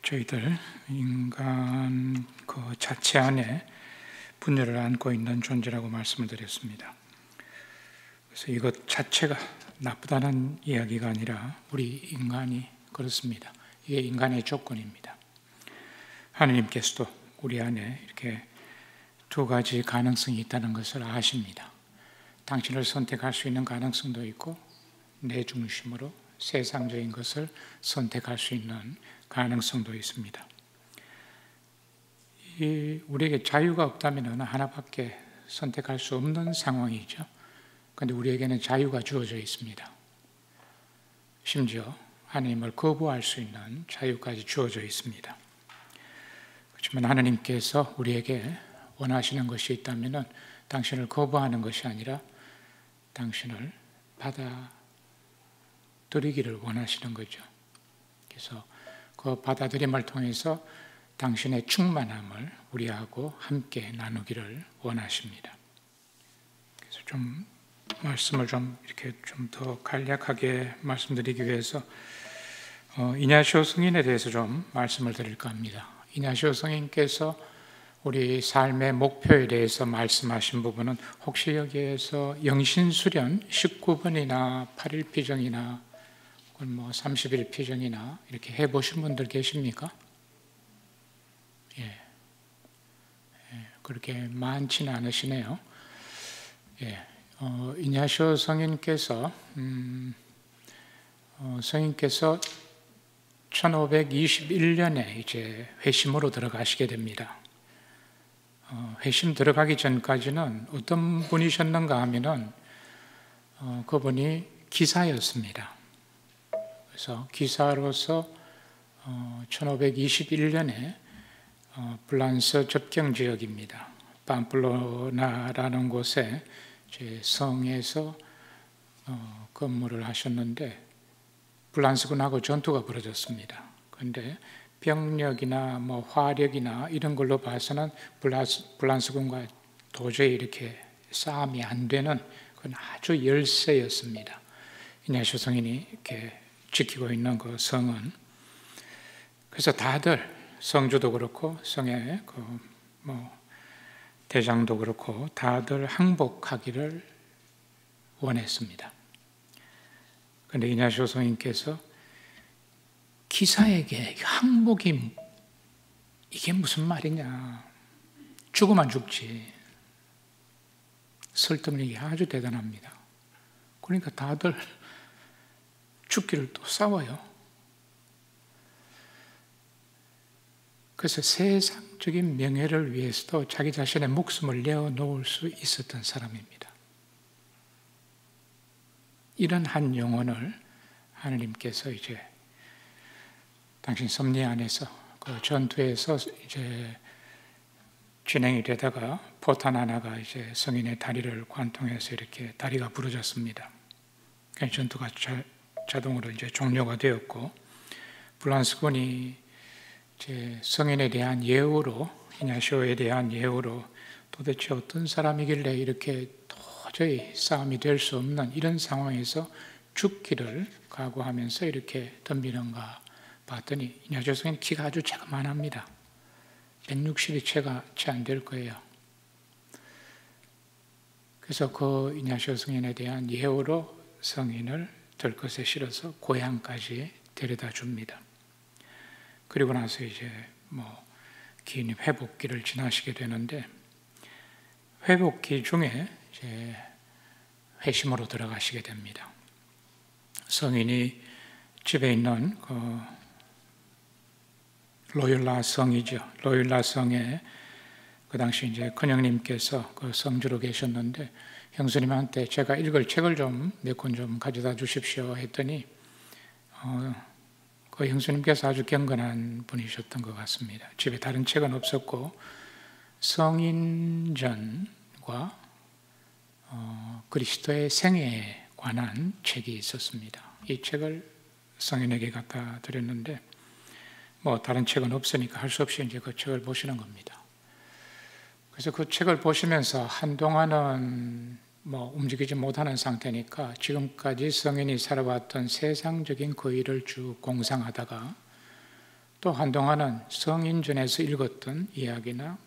저희들 인간 그 자체 안에 분열을 안고 있는 존재라고 말씀을 드렸습니다. 그래서 이것 자체가 나쁘다는 이야기가 아니라 우리 인간이 그렇습니다. 이게 인간의 조건입니다. 하느님께서도 우리 안에 이렇게 두 가지 가능성이 있다는 것을 아십니다. 당신을 선택할 수 있는 가능성도 있고 내 중심으로 세상적인 것을 선택할 수 있는 가능성도 있습니다. 우리에게 자유가 없다면 하나밖에 선택할 수 없는 상황이죠. 그런데 우리에게는 자유가 주어져 있습니다. 심지어 하나님을 거부할 수 있는 자유까지 주어져 있습니다. 그렇지만 하나님께서 우리에게 원하시는 것이 있다면 당신을 거부하는 것이 아니라 당신을 받아들이기를 원하시는 거죠. 그래서 그 받아들임을 통해서 당신의 충만함을 우리하고 함께 나누기를 원하십니다. 그래서 좀 말씀을 이렇게 좀 더 간략하게 말씀드리기 위해서 이냐시오 성인에 대해서 좀 말씀을 드릴까 합니다. 이냐시오 성인께서 우리 삶의 목표에 대해서 말씀하신 부분은 혹시 여기에서 영신수련 19번이나 8일 피정이나 30일 피정이나 이렇게 해보신 분들 계십니까? 그렇게 많지는 않으시네요. 이냐시오 성인께서 1521년에 이제 회심으로 들어가시게 됩니다. 회심 들어가기 전까지는 어떤 분이셨는가 하면은 그분이 기사였습니다. 그래서 기사로서 1521년에 프랑스 접경 지역입니다. 팜플로나라는 곳에 성에서 근무를 하셨는데 프랑스군하고 전투가 벌어졌습니다. 그런데 병력이나 화력이나 이런 걸로 봐서는 프랑스군과 도저히 이렇게 싸움이 안 되는 그건 아주 열세였습니다. 이냐시오 성인이 이렇게 지키고 있는 그 성은. 그래서 다들 성주도 그렇고 성의 대장도 그렇고 다들 항복하기를 원했습니다. 그런데 이냐시오 성인께서 기사에게 항복이 이게 무슨 말이냐, 죽으면 죽지, 설득력이 아주 대단합니다. 그러니까 다들 죽기를 또 싸워요. 그래서 세상적인 명예를 위해서도 자기 자신의 목숨을 내어놓을 수 있었던 사람입니다. 이런 한 영혼을 하느님께서 이제 당신 섭리 안에서 그 전투에서 이제 진행이 되다가 포탄 하나가 이제 성인의 다리를 관통해서 이렇게 다리가 부러졌습니다. 그래서 전투가 자동으로 이제 종료가 되었고, 프랑스군이 이제 성인에 대한 예우로, 이냐시오에 대한 예우로 도대체 어떤 사람이길래 이렇게 도저히 싸움이 될 수 없는 이런 상황에서 죽기를 각오하면서 이렇게 덤비는가 봤더니 이냐시오 성인 키가 아주 자그만합니다. 160이 채 안 될 거예요. 그래서 그 이냐시오 성인에 대한 예우로 성인을 들것에 실어서 고향까지 데려다 줍니다. 그리고 나서 이제 긴 회복기를 지나시게 되는데, 회복기 중에 이제 회심으로 들어가시게 됩니다. 성인이 집에 있는 로율라 성이죠. 로율라 성에 그 당시 이제 큰형님께서 그 성주로 계셨는데, 형수님한테 제가 읽을 책을 몇 권 좀 가져다 주십시오 했더니 그 형수님께서 아주 경건한 분이셨던 것 같습니다. 집에 다른 책은 없었고 성인전과 그리스도의 생애에 관한 책이 있었습니다. 이 책을 성인에게 갖다 드렸는데 다른 책은 없으니까 할 수 없이 이제 그 책을 보시는 겁니다. 그래서 그 책을 보시면서 한동안은 움직이지 못하는 상태니까 지금까지 성인이 살아왔던 세상적인 그 일을 쭉 공상하다가 또 한동안은 성인전에서 읽었던 이야기나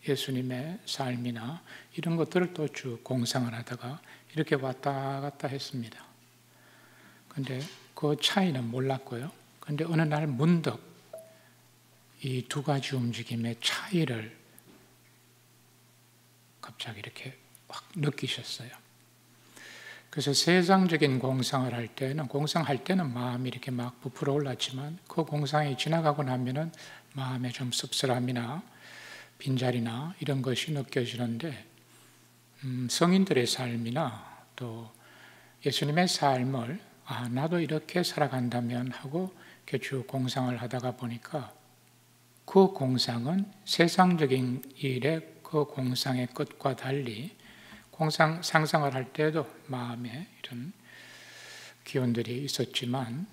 예수님의 삶이나 이런 것들을 또 쭉 공상을 하다가 이렇게 왔다 갔다 했습니다. 근데 그 차이는 몰랐고요. 근데 어느 날 문득 이 두 가지 움직임의 차이를 갑자기 이렇게 확 느끼셨어요. 그래서 세상적인 공상을 할 때는, 공상할 때는 마음이 이렇게 막 부풀어 올랐지만 그 공상이 지나가고 나면은 마음에 좀 씁쓸함이나 빈자리나 이런 것이 느껴지는데, 성인들의 삶이나 또 예수님의 삶을 나도 이렇게 살아간다면 하고 이렇게 쭉 공상을 하다가 보니까 그 공상은 세상적인 일의 그 공상의 끝과 달리 공상 상상을 할 때도 마음에 이런 기운들이 있었지만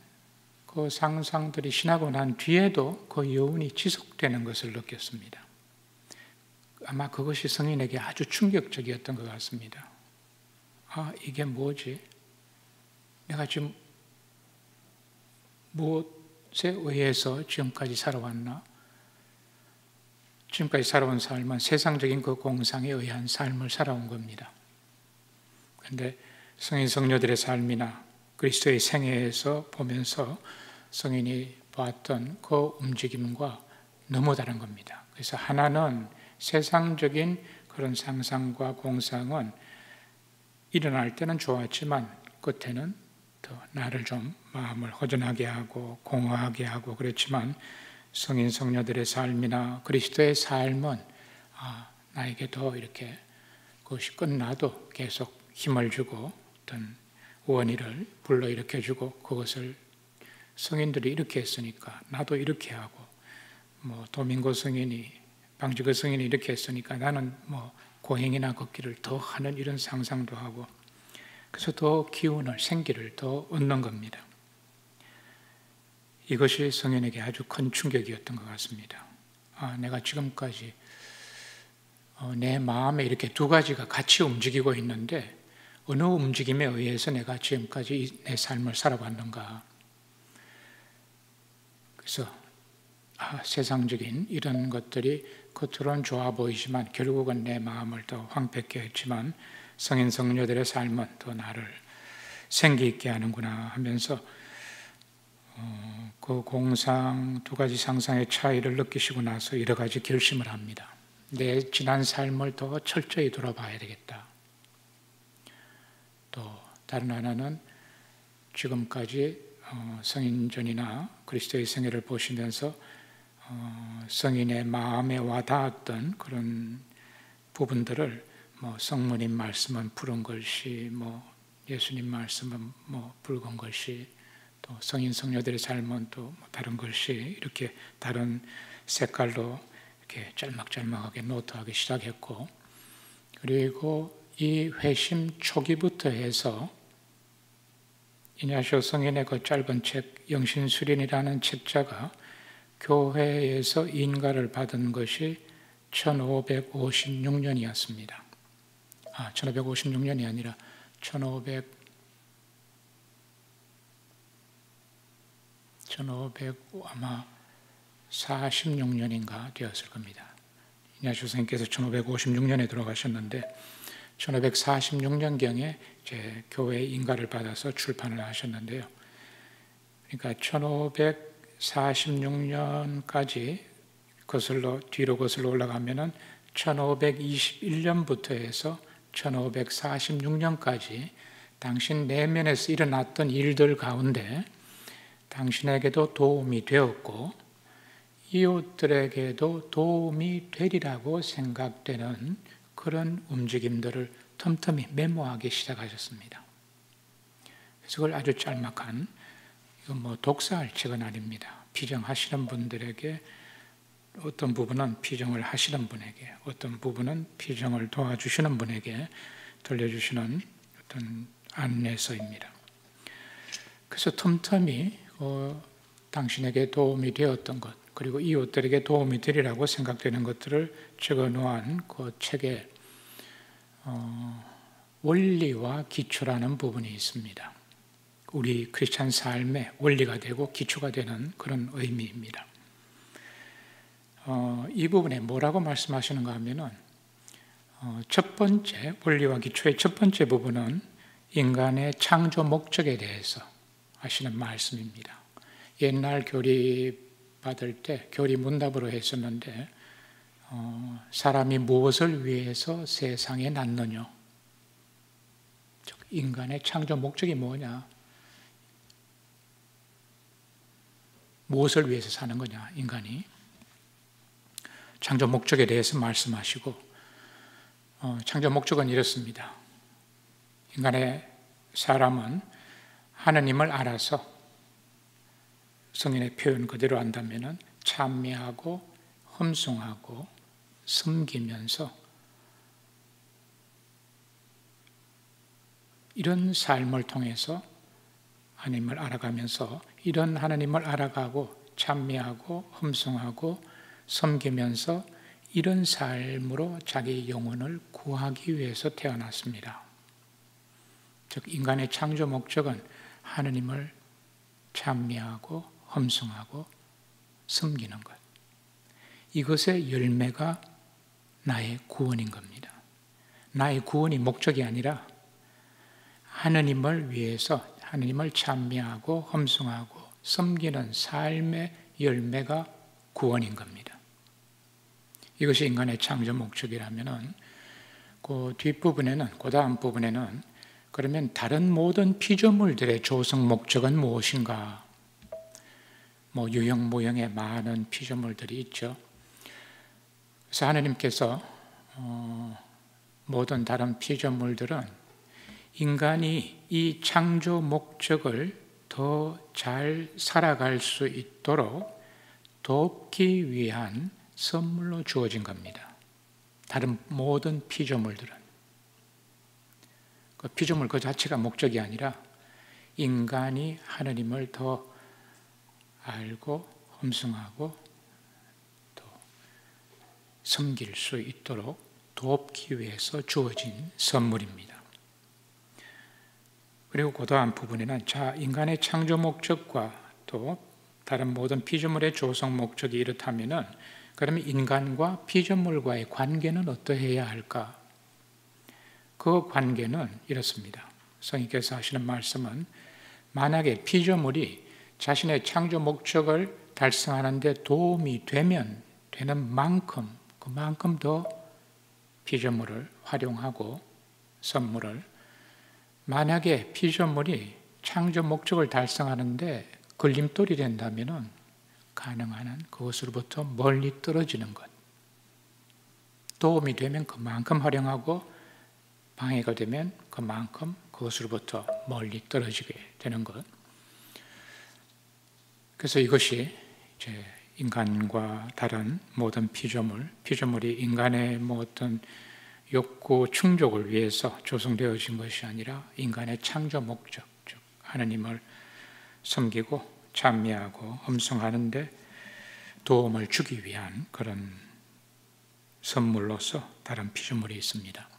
그 상상들이 지나고 난 뒤에도 그 여운이 지속되는 것을 느꼈습니다. 아마 그것이 성인에게 아주 충격적이었던 것 같습니다. 이게 뭐지? 내가 지금 무엇에 의해서 지금까지 살아왔나? 지금까지 살아온 삶은 세상적인 그 공상에 의한 삶을 살아온 겁니다. 그런데 성인 성녀들의 삶이나 그리스도의 생애에서 보면서 성인이 보았던 그 움직임과 너무 다른 겁니다. 그래서 하나는 세상적인 그런 상상과 공상은 일어날 때는 좋았지만 끝에는 더 나를 좀 마음을 허전하게 하고 공허하게 하고 그랬지만, 성인 성녀들의 삶이나 그리스도의 삶은 나에게 더 이렇게 그것이 끝나도 계속 힘을 주고 어떤 원의를 불러일으켜주고, 그것을 성인들이 이렇게 했으니까 나도 이렇게 하고, 도밍고 성인이, 방지그 성인이 이렇게 했으니까 나는 고행이나 걷기를 더 하는 이런 상상도 하고, 그래서 더 기운을, 생기를 더 얻는 겁니다. 이것이 성인에게 아주 큰 충격이었던 것 같습니다. 내가 지금까지 내 마음에 이렇게 두 가지가 같이 움직이고 있는데 어느 움직임에 의해서 내가 지금까지 내 삶을 살아왔는가. 그래서 세상적인 이런 것들이 겉으로는 좋아 보이지만 결국은 내 마음을 더 황폐케 했지만 성인 성녀들의 삶은 더 나를 생기 있게 하는구나 하면서 그 공상 두 가지 상상의 차이를 느끼시고 나서 여러 가지 결심을 합니다. 내 지난 삶을 더 철저히 돌아봐야 되겠다. 또 다른 하나는 지금까지 성인전이나 그리스도의 생애를 보시면서 성인의 마음에 와닿았던 그런 부분들을 성모님 말씀은 푸른 글씨, 예수님 말씀은 붉은 글씨, 또 성인 성녀들의 삶은 또 다른 글씨, 이렇게 다른 색깔로 이렇게 짤막짤막하게 노트하기 시작했고, 그리고 이 회심 초기부터 해서 이냐시오 성인의 그 짧은 책 영신수린이라는 책자가 교회에서 인가를 받은 것이 1556년이었습니다. 1556년이 아니라 1546년인가 되었을 겁니다. 이냐시오 선생님께서 1556년에 돌아가셨는데 1546년경에 이제 교회 인가를 받아서 출판을 하셨는데요. 그러니까 1546년까지 뒤로 거슬러 올라가면은 1521년부터 해서 1546년까지 당신 내면에서 일어났던 일들 가운데 당신에게도 도움이 되었고 이웃들에게도 도움이 되리라고 생각되는 그런 움직임들을 틈틈이 메모하기 시작하셨습니다. 그래서 그걸 아주 짤막한, 이건 독서할 책은 아닙니다. 피정하시는 분들에게, 어떤 부분은 피정을 하시는 분에게, 어떤 부분은 피정을 도와주시는 분에게 들려주시는 어떤 안내서입니다. 그래서 틈틈이 당신에게 도움이 되었던 것, 그리고 이웃들에게 도움이 되리라고 생각되는 것들을 적어 놓은 그 책에 원리와 기초라는 부분이 있습니다. 우리 크리스찬 삶의 원리가 되고 기초가 되는 그런 의미입니다. 이 부분에 뭐라고 말씀하시는가 하면은 첫 번째 원리와 기초의 첫 번째 부분은 인간의 창조 목적에 대해서 하시는 말씀입니다. 옛날 교리 받을 때 교리 문답으로 했었는데 사람이 무엇을 위해서 세상에 났느냐, 즉 인간의 창조 목적이 뭐냐, 무엇을 위해서 사는 거냐, 인간이 창조 목적에 대해서 말씀하시고 창조 목적은 이렇습니다. 인간의 사람은 하느님을 알아서 성인의 표현 그대로 한다면 찬미하고 흠숭하고 섬기면서 이런 삶을 통해서 하나님을 알아가면서 이런 하나님을 알아가고 찬미하고 흠숭하고 섬기면서 이런 삶으로 자기 영혼을 구하기 위해서 태어났습니다. 즉 인간의 창조 목적은 하나님을 찬미하고 흠숭하고 섬기는 것, 이것의 열매가 나의 구원인 겁니다. 나의 구원이 목적이 아니라 하나님을 위해서 하나님을 찬미하고 흠숭하고 섬기는 삶의 열매가 구원인 겁니다. 이것이 인간의 창조 목적이라면은 그 뒷부분에는, 그 다음 부분에는 그러면 다른 모든 피조물들의 조성 목적은 무엇인가? 유형 무형의 많은 피조물들이 있죠. 그래서 하나님께서 모든 다른 피조물들은 인간이 이 창조 목적을 더 잘 살아갈 수 있도록 돕기 위한 선물로 주어진 겁니다. 다른 모든 피조물들은. 그 피조물 그 자체가 목적이 아니라 인간이 하나님을 더 알고 흠숭하고 또 섬길 수 있도록 돕기 위해서 주어진 선물입니다. 그리고 그 다음 부분에는 인간의 창조 목적과 또 다른 모든 피조물의 조성 목적이 이렇다면은 그러면 인간과 피조물과의 관계는 어떠해야 할까? 그 관계는 이렇습니다. 성령께서 하시는 말씀은 만약에 피조물이 자신의 창조 목적을 달성하는 데 도움이 되는 만큼 그만큼 더 피조물을 활용하고 선물을, 만약에 피조물이 창조 목적을 달성하는 데 걸림돌이 된다면 가능한 한 그것으로부터 멀리 떨어지는 것, 도움이 되면 그만큼 활용하고 방해가 되면 그만큼 그것으로부터 멀리 떨어지게 되는 것. 그래서 이것이 이제 인간과 다른 모든 피조물이 인간의 어떤 욕구 충족을 위해서 조성되어진 것이 아니라 인간의 창조 목적, 즉 하나님을 섬기고 찬미하고 흠숭하는 데 도움을 주기 위한 그런 선물로서 다른 피조물이 있습니다.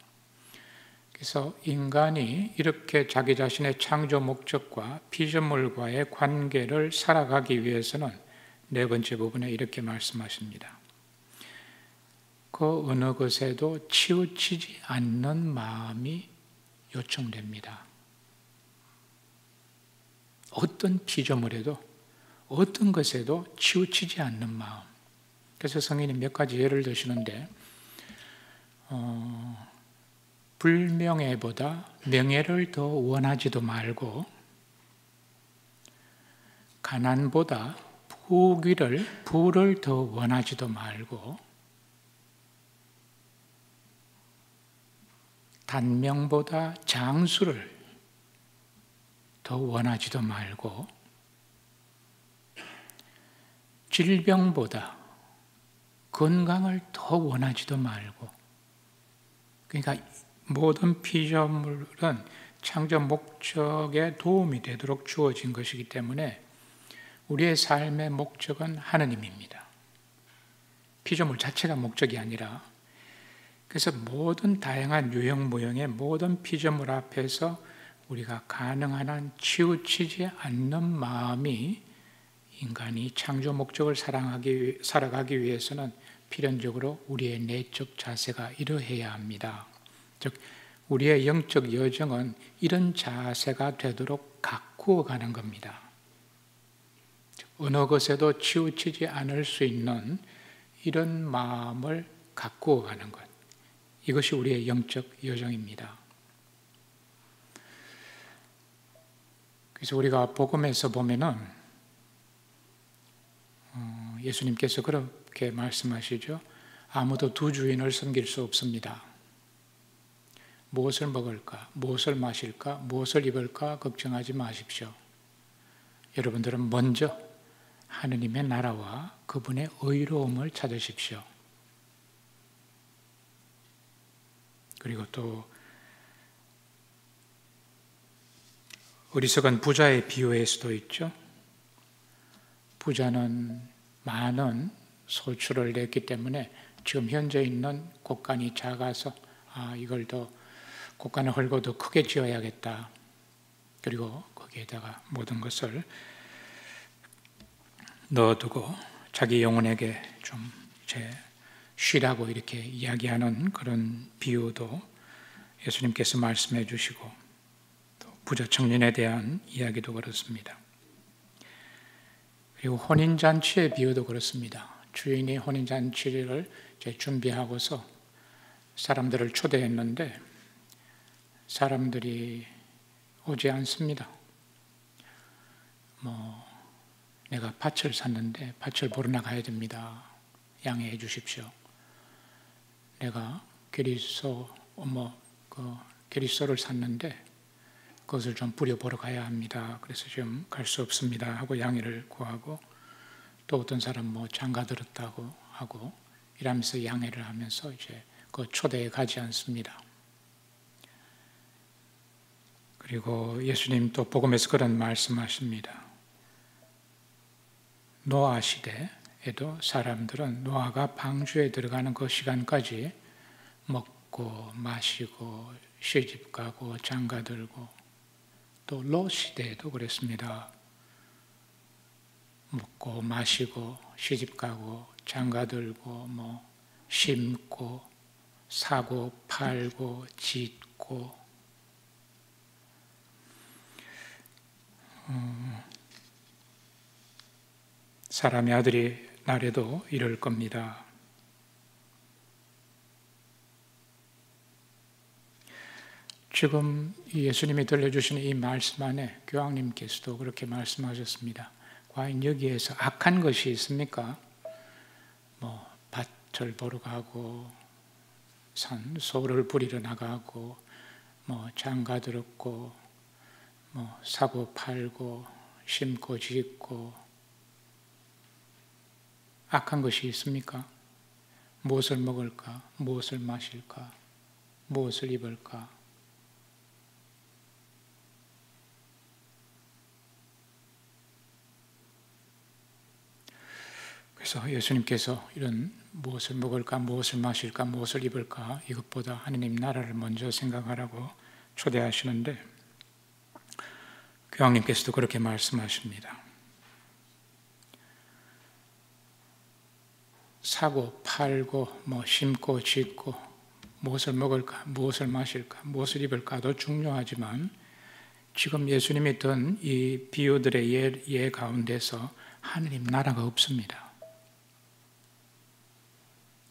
그래서 인간이 이렇게 자기 자신의 창조 목적과 피조물과의 관계를 살아가기 위해서는 네 번째 부분에 이렇게 말씀하십니다. 그 어느 것에도 치우치지 않는 마음이 요청됩니다. 어떤 피조물에도 어떤 것에도 치우치지 않는 마음. 그래서 성인이 몇 가지 예를 드시는데 불명예보다 명예를 더 원하지도 말고 가난보다 부를 더 원하지도 말고 단명보다 장수를 더 원하지도 말고 질병보다 건강을 더 원하지도 말고, 그러니까 모든 피조물은 창조 목적에 도움이 되도록 주어진 것이기 때문에 우리의 삶의 목적은 하느님입니다. 피조물 자체가 목적이 아니라, 그래서 모든 다양한 유형 무형의 모든 피조물 앞에서 우리가 가능한 한 치우치지 않는 마음이 인간이 창조 목적을 살아가기 위해서는 필연적으로 우리의 내적 자세가 이러해야 합니다. 즉 우리의 영적 여정은 이런 자세가 되도록 가꾸어 가는 겁니다. 어느 것에도 치우치지 않을 수 있는 이런 마음을 가꾸어 가는 것, 이것이 우리의 영적 여정입니다. 그래서 우리가 복음에서 보면은 예수님께서 그렇게 말씀하시죠. 아무도 두 주인을 섬길 수 없습니다. 무엇을 먹을까, 무엇을 마실까, 무엇을 입을까 걱정하지 마십시오. 여러분들은 먼저 하느님의 나라와 그분의 의로움을 찾으십시오. 그리고 또 어리석은 부자의 비유의 수도 있죠. 부자는 많은 소출을 냈기 때문에 지금 현재 있는 곳간이 작아서 이걸 더 곳간을 헐고 더 크게 지어야겠다. 그리고 거기에다가 모든 것을 넣어두고 자기 영혼에게 좀 이제 쉬라고 이렇게 이야기하는 그런 비유도 예수님께서 말씀해 주시고, 또 부자 청년에 대한 이야기도 그렇습니다. 그리고 혼인잔치의 비유도 그렇습니다. 주인이 혼인잔치를 이제 준비하고서 사람들을 초대했는데 사람들이 오지 않습니다. 내가 밭을 샀는데 밭을 보러 나가야 됩니다. 양해해 주십시오. 내가 게리소를 샀는데 그것을 좀 뿌려보러 가야 합니다. 그래서 지금 갈 수 없습니다 하고 양해를 구하고, 또 어떤 사람 장가 들었다고 하고 이러면서 양해를 하면서 이제 그 초대에 가지 않습니다. 그리고 예수님 또 복음에서 그런 말씀하십니다. 노아 시대에도 사람들은 노아가 방주에 들어가는 그 시간까지 먹고 마시고 시집가고 장가들고, 또 롯 시대에도 그랬습니다. 먹고 마시고 시집가고 장가들고 심고 사고 팔고 짓고, 사람의 아들이 날에도 이럴 겁니다. 지금 예수님이 들려주시는 이 말씀 안에 교황님께서도 그렇게 말씀하셨습니다. 과연 여기에서 악한 것이 있습니까? 밭을 보러 가고 소를 부리러 나가고 장가 들었고 사고 팔고 심고 짓고, 악한 것이 있습니까? 무엇을 먹을까? 무엇을 마실까? 무엇을 입을까? 그래서 예수님께서 이런 무엇을 먹을까, 무엇을 마실까, 무엇을 입을까, 이것보다 하느님 나라를 먼저 생각하라고 초대하시는데, 교황님께서도 그렇게 말씀하십니다. 사고 팔고 심고 짓고 무엇을 먹을까, 무엇을 마실까, 무엇을 입을까도 중요하지만 지금 예수님이 든 이 비유들의 예 가운데서 하느님 나라가 없습니다.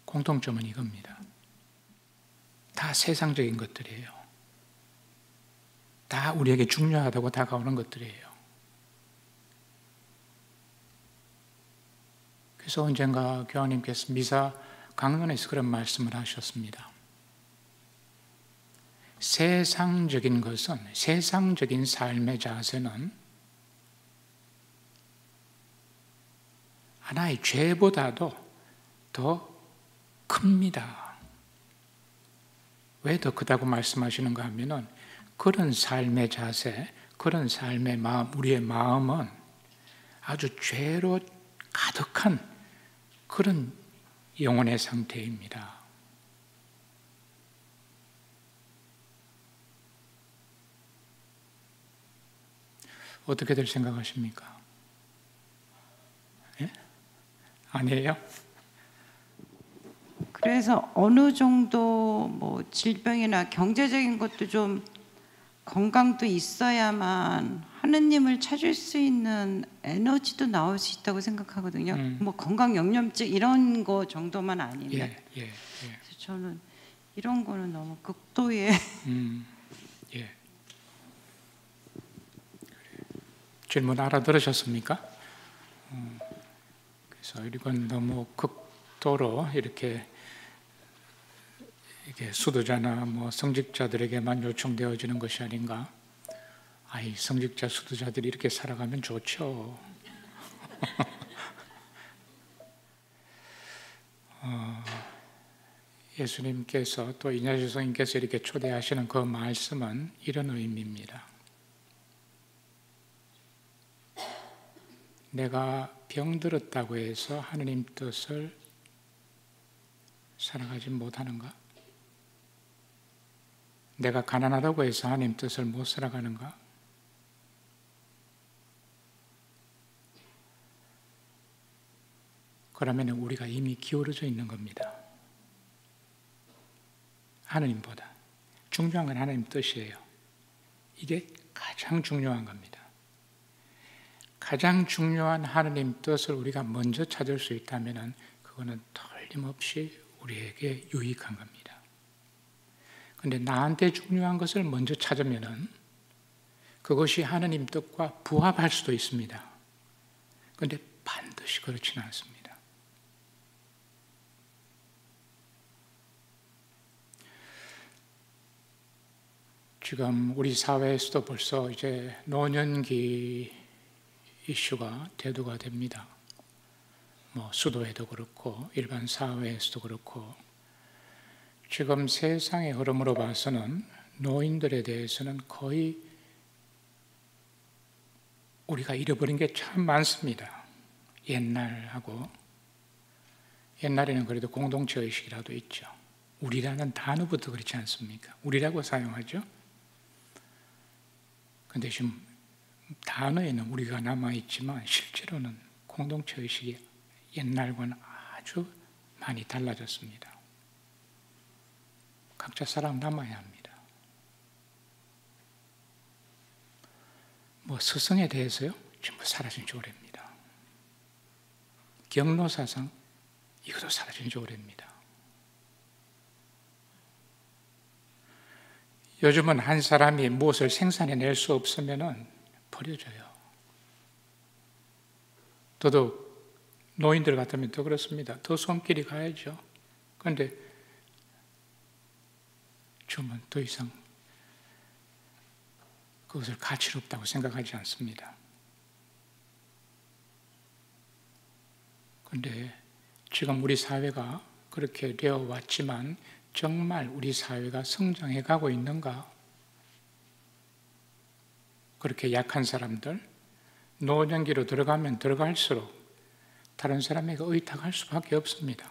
공통점은 이겁니다. 다 세상적인 것들이에요. 다 우리에게 중요하다고 다가오는 것들이에요. 그래서 언젠가 교황님께서 미사 강론에서 그런 말씀을 하셨습니다. 세상적인 것은, 세상적인 삶의 자세는 하나의 죄보다도 더 큽니다. 왜 더 크다고 말씀하시는가 하면은, 그런 삶의 자세, 그런 삶의 마음, 우리의 마음은 아주 죄로 가득한 그런 영혼의 상태입니다. 어떻게들 생각하십니까? 아니에요? 그래서 어느 정도 뭐 질병이나 경제적인 것도 좀 건강도 있어야만 하느님을 찾을 수 있는 에너지도 나올 수 있다고 생각하거든요. 뭐 건강 영양제 이런 거 정도만 아니면. 그래서 저는 이런 거는 너무 극도의 질문 알아들으셨습니까? 그래서 이건 너무 극도로 이렇게 이게 수도자나 뭐 성직자들에게만 요청되어지는 것이 아닌가? 아이, 성직자 수도자들이 이렇게 살아가면 좋죠. 예수님께서 또 이냐주 성인께서 이렇게 초대하시는 그 말씀은 이런 의미입니다. 내가 병들었다고 해서 하느님 뜻을 살아가지 못하는가? 내가 가난하다고 해서 하나님 뜻을 못 살아가는가? 그러면 우리가 이미 기울어져 있는 겁니다. 하느님보다 중요한 건 하나님 뜻이에요. 이게 가장 중요한 겁니다. 가장 중요한 하느님 뜻을 우리가 먼저 찾을 수 있다면 그거는 틀림없이 우리에게 유익한 겁니다. 그런데 나한테 중요한 것을 먼저 찾으면 그것이 하느님 뜻과 부합할 수도 있습니다. 그런데 반드시 그렇지는 않습니다. 지금 우리 사회에서도 벌써 이제 노년기 이슈가 대두가 됩니다. 뭐 수도에도 그렇고 일반 사회에서도 그렇고 지금 세상의 흐름으로 봐서는 노인들에 대해서는 거의 우리가 잃어버린 게 참 많습니다. 옛날하고 옛날에는 그래도 공동체 의식이라도 있죠. 우리라는 단어부터 그렇지 않습니까? 우리라고 사용하죠. 근데 지금 단어에는 우리가 남아있지만 실제로는 공동체 의식이 옛날과는 아주 많이 달라졌습니다. 각자 살아남아야 합니다. 뭐 스승에 대해서요? 전부 사라진 지 오래입니다. 경로사상 이것도 사라진 지 오래입니다. 요즘은 한 사람이 무엇을 생산해낼 수 없으면 버려져요. 더더욱 노인들 같으면 더 그렇습니다. 더 손길이 가야죠. 그런데 주면 더 이상 그것을 가치롭다고 생각하지 않습니다. 그런데 지금 우리 사회가 그렇게 되어 왔지만 정말 우리 사회가 성장해 가고 있는가? 그렇게 약한 사람들, 노년기로 들어가면 들어갈수록 다른 사람에게 의탁할 수밖에 없습니다.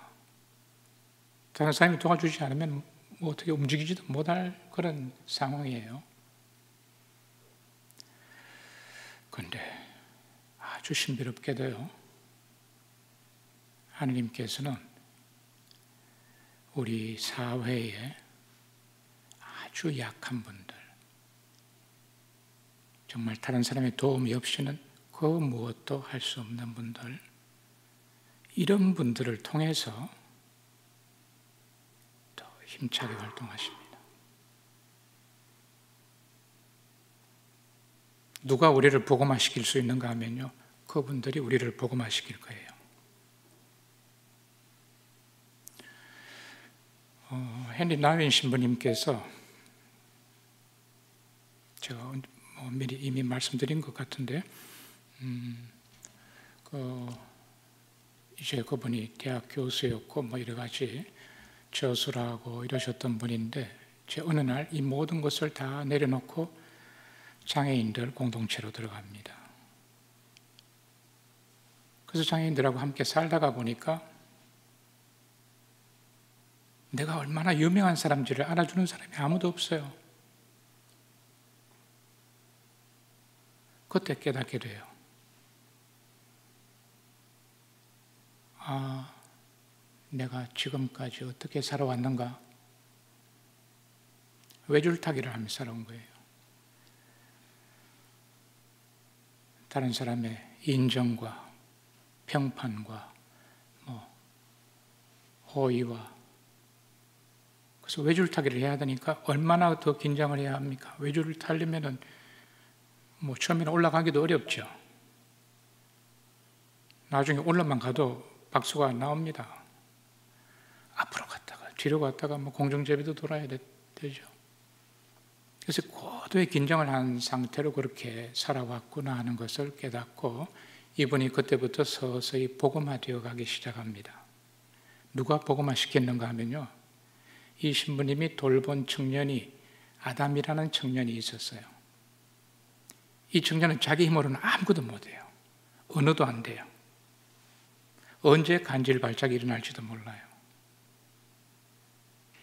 다른 사람이 도와주지 않으면 뭐 어떻게 움직이지도 못할 그런 상황이에요. 그런데 아주 신비롭게도요, 하느님께서는 우리 사회에 아주 약한 분들, 정말 다른 사람의 도움이 없이는 그 무엇도 할 수 없는 분들, 이런 분들을 통해서 더 힘차게 활동하십니다. 누가 우리를 복음화시킬 수 있는가 하면요, 그분들이 우리를 복음화시킬 거예요. 헨리 나윈 신부님께서 제가 미리 이미 말씀드린 것 같은데 이제 그분이 대학 교수였고 뭐 여러 가지 저술을 하고 이러셨던 분인데 제 어느 날 이 모든 것을 다 내려놓고 장애인들 공동체로 들어갑니다. 그래서 장애인들하고 함께 살다가 보니까 내가 얼마나 유명한 사람인지를 알아주는 사람이 아무도 없어요. 그때 깨닫게 돼요. 내가 지금까지 어떻게 살아왔는가? 외줄타기를 하며 살아온 거예요. 다른 사람의 인정과 평판과 호의와, 그래서 외줄타기를 해야 되니까 얼마나 더 긴장을 해야 합니까? 외줄을 타려면은 처음에는 올라가기도 어렵죠. 나중에 올라만 가도 박수가 나옵니다. 앞으로 갔다가 뒤로 갔다가 공중제비도 돌아야 되죠. 그래서 고도의 긴장을 한 상태로 그렇게 살아왔구나 하는 것을 깨닫고 이분이 그때부터 서서히 복음화되어 가기 시작합니다. 누가 복음화 시켰는가 하면요, 이 신부님이 돌본 청년이 아담이라는 청년이 있었어요. 이 청년은 자기 힘으로는 아무것도 못해요. 언어도 안 돼요. 언제 간질발작이 일어날지도 몰라요.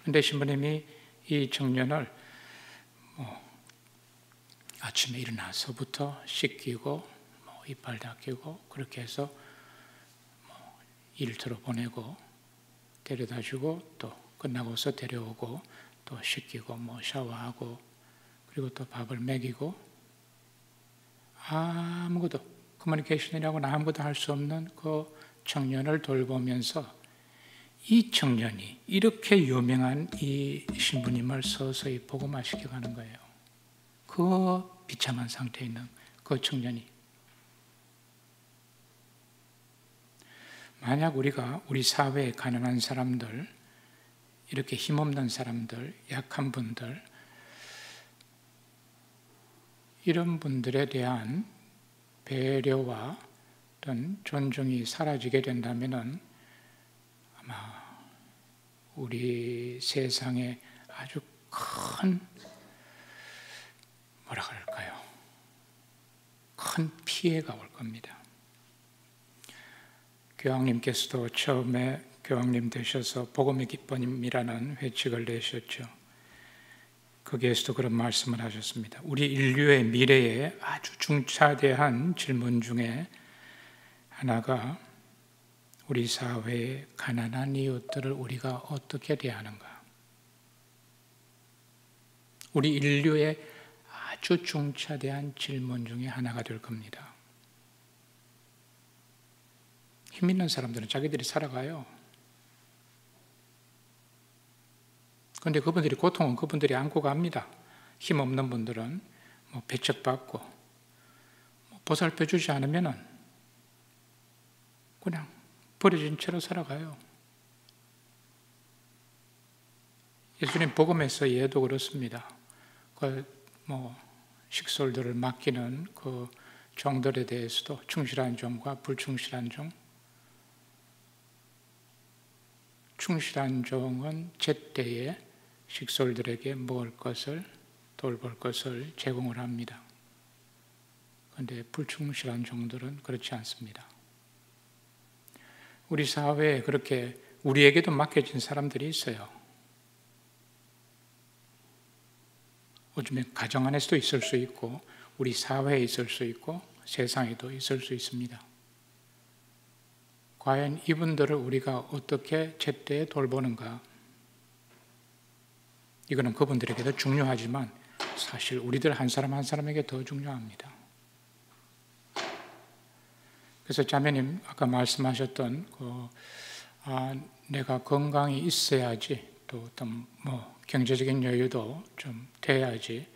그런데 신부님이 이 청년을 아침에 일어나서부터 씻기고 이빨 닦이고 그렇게 해서 일터로 보내고 데려다주고 또 끝나고서 데려오고 또 씻기고 샤워하고 그리고 또 밥을 먹이고 아무것도 커뮤니케이션이라고는 아무것도 할 수 없는 그 청년을 돌보면서 이 청년이 이렇게 유명한 이 신부님을 서서히 복음화시켜가는 거예요. 그 비참한 상태에 있는 그 청년이. 만약 우리가 우리 사회에 가난한 사람들, 이렇게 힘없는 사람들, 약한 분들, 이런 분들에 대한 배려와 어떤 존중이 사라지게 된다면 아마 우리 세상에 아주 큰 큰 피해가 올 겁니다. 교황님께서도 처음에 교황님 되셔서 복음의 기쁨이라는 회칙을 내셨죠. 거기에서도 그런 말씀을 하셨습니다. 우리 인류의 미래에 아주 중차대한 질문 중에 하나가 우리 사회의 가난한 이웃들을 우리가 어떻게 대하는가. 우리 인류의 아주 중차대한 질문 중에 하나가 될 겁니다. 힘 있는 사람들은 자기들이 살아가요. 그런데 그분들이 고통은 그분들이 안고 갑니다. 힘 없는 분들은 배척받고 보살펴 주지 않으면 그냥 버려진 채로 살아가요. 예수님 복음에서 예도 그렇습니다. 식솔들을 맡기는 그 종들에 대해서도 충실한 종과 불충실한 종. 충실한 종은 제때에 식솔들에게 먹을 것을, 돌볼 것을 제공을 합니다. 그런데 불충실한 종들은 그렇지 않습니다. 우리 사회에 그렇게 우리에게도 맡겨진 사람들이 있어요. 요즘에 가정 안에서도 있을 수 있고 우리 사회에 있을 수 있고 세상에도 있을 수 있습니다. 과연 이분들을 우리가 어떻게 제때에 돌보는가? 이거는 그분들에게도 중요하지만 사실 우리들 한 사람 한 사람에게 더 중요합니다. 그래서 자매님 아까 말씀하셨던 내가 건강이 있어야지 또 어떤 경제적인 여유도 좀 돼야지,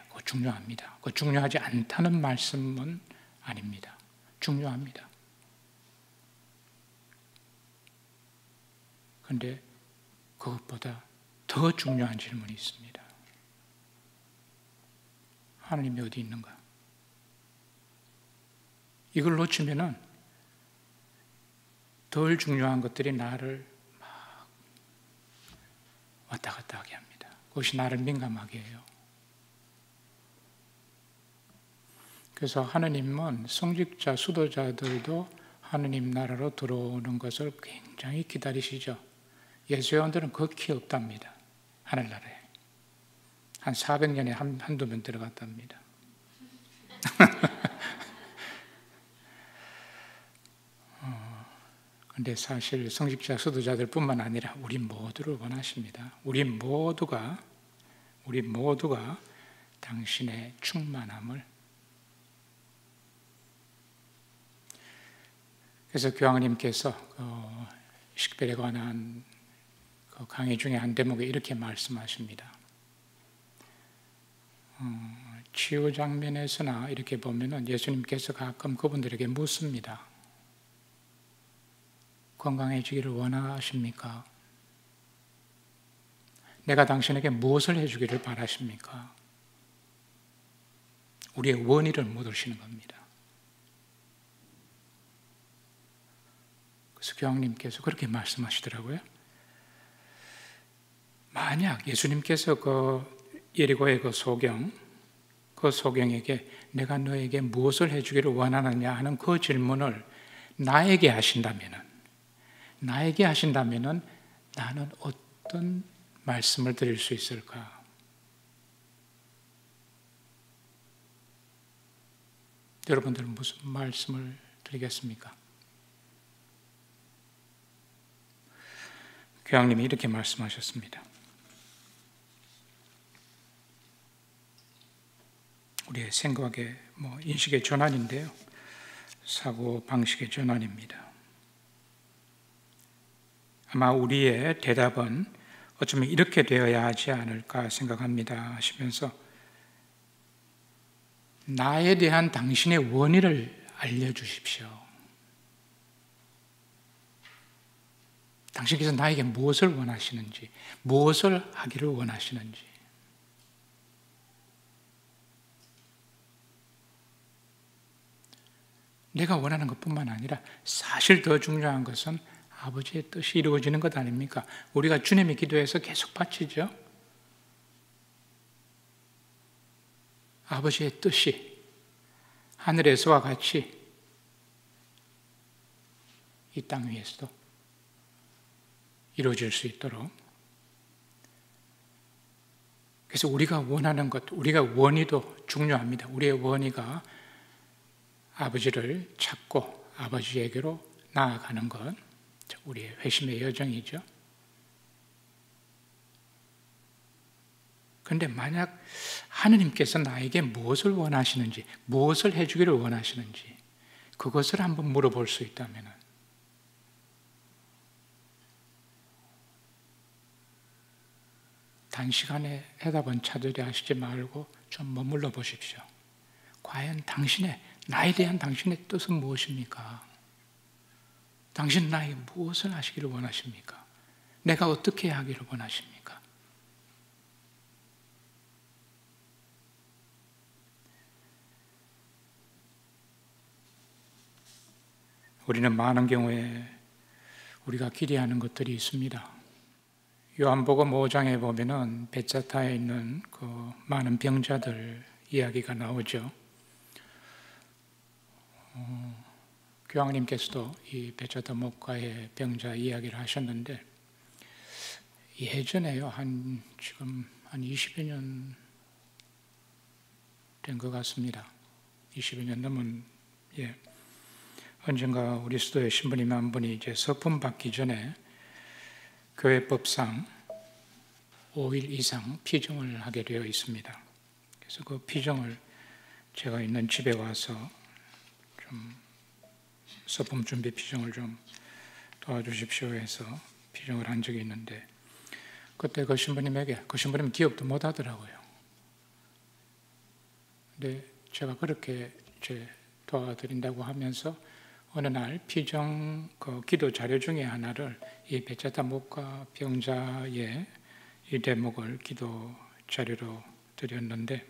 그거 중요합니다. 그거 중요하지 않다는 말씀은 아닙니다. 중요합니다. 그런데 그것보다 더 중요한 질문이 있습니다. 하나님이 어디 있는가? 이걸 놓치면은 덜 중요한 것들이 나를 막 왔다 갔다 하게 합니다. 그것이 나를 민감하게 해요. 그래서 하느님은 성직자, 수도자들도 하느님 나라로 들어오는 것을 굉장히 기다리시죠. 예수회원들은 극히 없답니다. 하늘나라에. 한 400년에 한두 명 들어갔답니다. 그런데 사실 성직자 수도자들뿐만 아니라 우리 모두를 원하십니다. 우리 모두가 당신의 충만함을. 그래서 교황님께서 식별에 관한 그 강의 중에 한 대목에 이렇게 말씀하십니다. 치유 장면에서나 이렇게 보면은 예수님께서 가끔 그분들에게 묻습니다. 건강해지기를 원하십니까? 내가 당신에게 무엇을 해주기를 바라십니까? 우리의 원의를 묻으시는 겁니다. 그래서 교황님께서 그렇게 말씀하시더라고요. 만약 예수님께서 그 예리고의 그 소경에게 내가 너에게 무엇을 해주기를 원하느냐 하는 그 질문을 나에게 하신다면은 나는 어떤 말씀을 드릴 수 있을까? 여러분들은 무슨 말씀을 드리겠습니까? 교황님이 이렇게 말씀하셨습니다. 우리의 생각의 인식의 전환인데요. 사고 방식의 전환입니다. 아마 우리의 대답은 어쩌면 이렇게 되어야 하지 않을까 생각합니다 하시면서 나에 대한 당신의 원의를 알려주십시오. 당신께서 나에게 무엇을 원하시는지, 무엇을 하기를 원하시는지. 내가 원하는 것뿐만 아니라 사실 더 중요한 것은 아버지의 뜻이 이루어지는 것 아닙니까? 우리가 주님의 기도에서 계속 바치죠. 아버지의 뜻이 하늘에서와 같이 이 땅 위에서도 이루어질 수 있도록. 그래서 우리가 원하는 것, 우리가 원의도 중요합니다. 우리의 원의가 아버지를 찾고 아버지에게로 나아가는 것, 우리의 회심의 여정이죠. 그런데 만약 하느님께서 나에게 무엇을 원하시는지, 무엇을 해주기를 원하시는지 그것을 한번 물어볼 수 있다면 단시간에 해답은 찾으려 하시지 말고 좀 머물러 보십시오. 과연 나에 대한 당신의 뜻은 무엇입니까? 당신 나에게 무엇을 하시기를 원하십니까? 내가 어떻게 하기를 원하십니까? 우리는 많은 경우에 우리가 기대하는 것들이 있습니다. 요한복음 5장에 보면은 벳자다에 있는 그 많은 병자들 이야기가 나오죠. 교황님께서도 이 벳자다 목가의 병자 이야기를 하셨는데 예전에요, 지금 한 20여 년 된 것 같습니다. 20여 년 넘은, 언젠가 우리 수도의 신부님 한 분이 이제 서품 받기 전에 교회법상 5일 이상 피정을 하게 되어 있습니다. 그래서 그 피정을 제가 있는 집에 와서 좀 서품 준비 피정을 좀 도와주십시오 해서 피정을 한 적이 있는데 그때 그 신부님에게, 그 신부님은 기억도 못 하더라고요. 근데 제가 그렇게 도와드린다고 하면서 어느 날 피정 그 기도 자료 중에 하나를 이 벳자다 목가 병자의 이 대목을 기도 자료로 드렸는데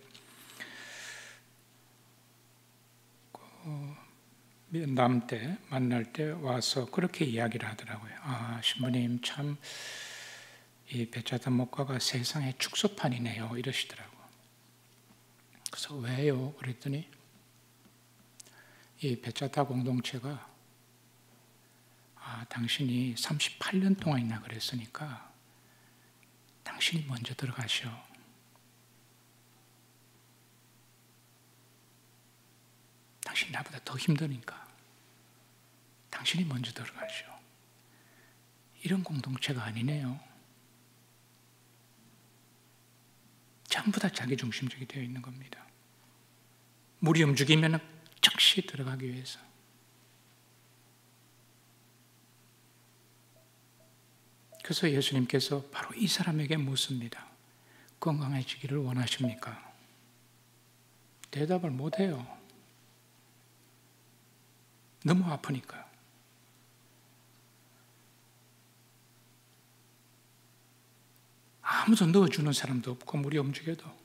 면담 때 만날 때 와서 그렇게 이야기를 하더라고요. 신부님 참 이 벳자다 목가가 세상의 축소판이네요 이러시더라고요. 그래서 왜요? 그랬더니 이 벳자다 공동체가 당신이 38년 동안이나 그랬으니까 당신이 먼저 들어가셔. 당신이 나보다 더 힘드니까 당신이 먼저 들어가셔. 이런 공동체가 아니네요. 전부 다 자기중심적이 되어 있는 겁니다. 물이 움직이면 즉시 들어가기 위해서. 그래서 예수님께서 바로 이 사람에게 묻습니다. 건강해지기를 원하십니까? 대답을 못해요. 너무 아프니까. 아무도 넣어주는 사람도 없고 물이 움직여도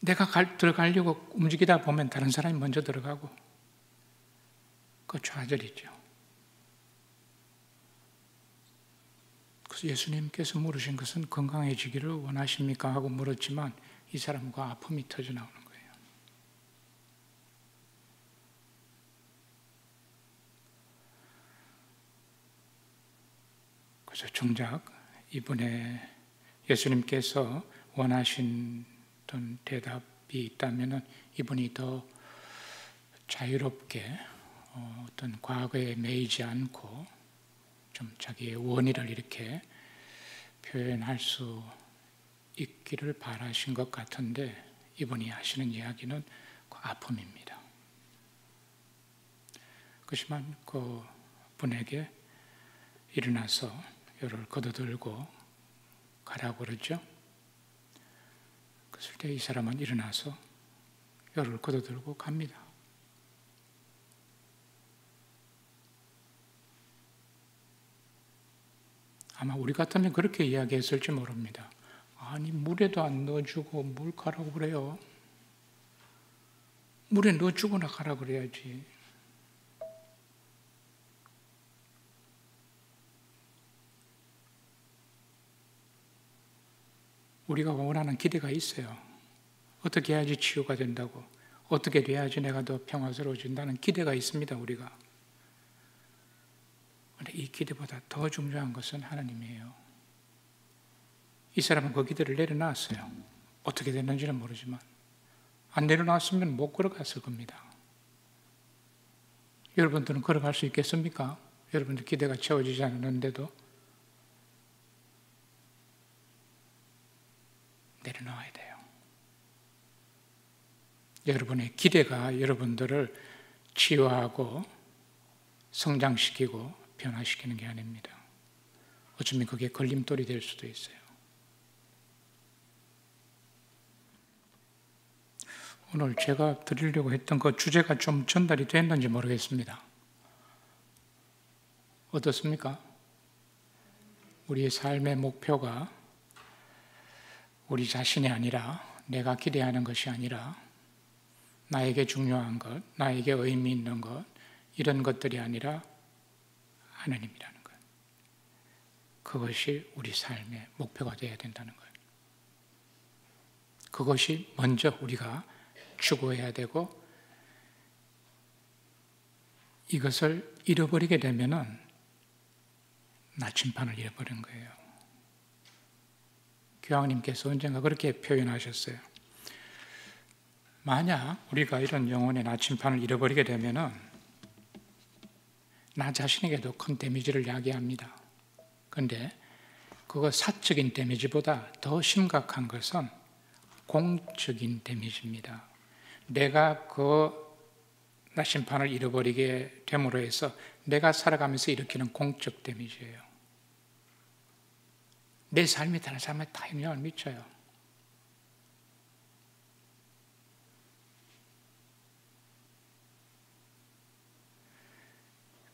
내가 들어가려고 움직이다 보면 다른 사람이 먼저 들어가고 그 좌절이죠. 그래서 예수님께서 물으신 것은 건강해지기를 원하십니까? 하고 물었지만 이 사람과 아픔이 터져 나오는 거예요. 그래서 정작 이번에 예수님께서 원하신 어떤 대답이 있다면 이분이 더 자유롭게 어떤 과거에 매이지 않고 좀 자기의 원의를 이렇게 표현할 수 있기를 바라신 것 같은데 이분이 하시는 이야기는 그 아픔입니다. 그렇지만 그 분에게 일어나서 혀를 걷어들고 가라고 그러죠. 그랬을 때 이 사람은 일어나서 혀를 걷어들고 갑니다. 아마 우리 같으면 그렇게 이야기했을지 모릅니다. 아니 물에도 안 넣어주고 물 가라고 그래요. 물에 넣어주거나 가라고 그래야지. 우리가 원하는 기대가 있어요. 어떻게 해야지 치유가 된다고, 어떻게 돼야지 내가 더 평화스러워진다는 기대가 있습니다, 우리가. 그런데 이 기대보다 더 중요한 것은 하나님이에요. 이 사람은 그 기대를 내려놨어요. 어떻게 됐는지는 모르지만 안 내려놨으면 못 걸어갔을 겁니다. 여러분들은 걸어갈 수 있겠습니까? 여러분들 기대가 채워지지 않는데도 내려놓아야 돼요. 여러분의 기대가 여러분들을 치유하고 성장시키고 변화시키는 게 아닙니다. 어쩌면 그게 걸림돌이 될 수도 있어요. 오늘 제가 드리려고 했던 그 주제가 좀 전달이 됐는지 모르겠습니다. 어떻습니까? 우리의 삶의 목표가 우리 자신이 아니라 내가 기대하는 것이 아니라 나에게 중요한 것, 나에게 의미 있는 것, 이런 것들이 아니라 하나님이라는 것. 그것이 우리 삶의 목표가 되어야 된다는 거예요. 그것이 먼저 우리가 추구해야 되고 이것을 잃어버리게 되면은 나침판을 잃어버린 거예요. 교황님께서 언젠가 그렇게 표현하셨어요. 만약 우리가 이런 영혼의 나침판을 잃어버리게 되면은 나 자신에게도 큰 데미지를 야기합니다. 그런데 그거 사적인 데미지보다 더 심각한 것은 공적인 데미지입니다. 내가 그 나침판을 잃어버리게 됨으로 해서 내가 살아가면서 일으키는 공적 데미지예요. 내 삶이 다른 사람한테 다 영향을 미쳐요.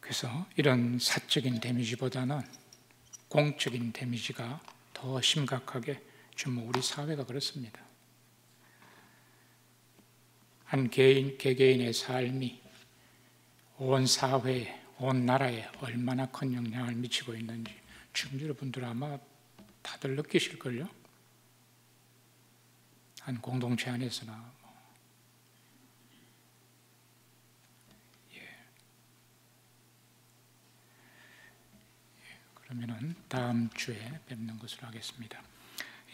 그래서 이런 사적인 데미지보다는 공적인 데미지가 더 심각하게 지금 우리 사회가 그렇습니다. 한 개개인의 삶이 온 사회에, 온 나라에 얼마나 큰 영향을 미치고 있는지 지금 여러분들 아마 다들 느끼실걸요? 한 공동체 안에서나 그러면은 다음 주에 뵙는 것으로 하겠습니다.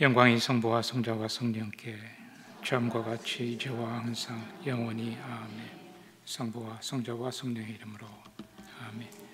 영광이 성부와 성자와 성령께 처음과 같이 이제와 항상 영원히 아멘. 성부와 성자와 성령의 이름으로 아멘.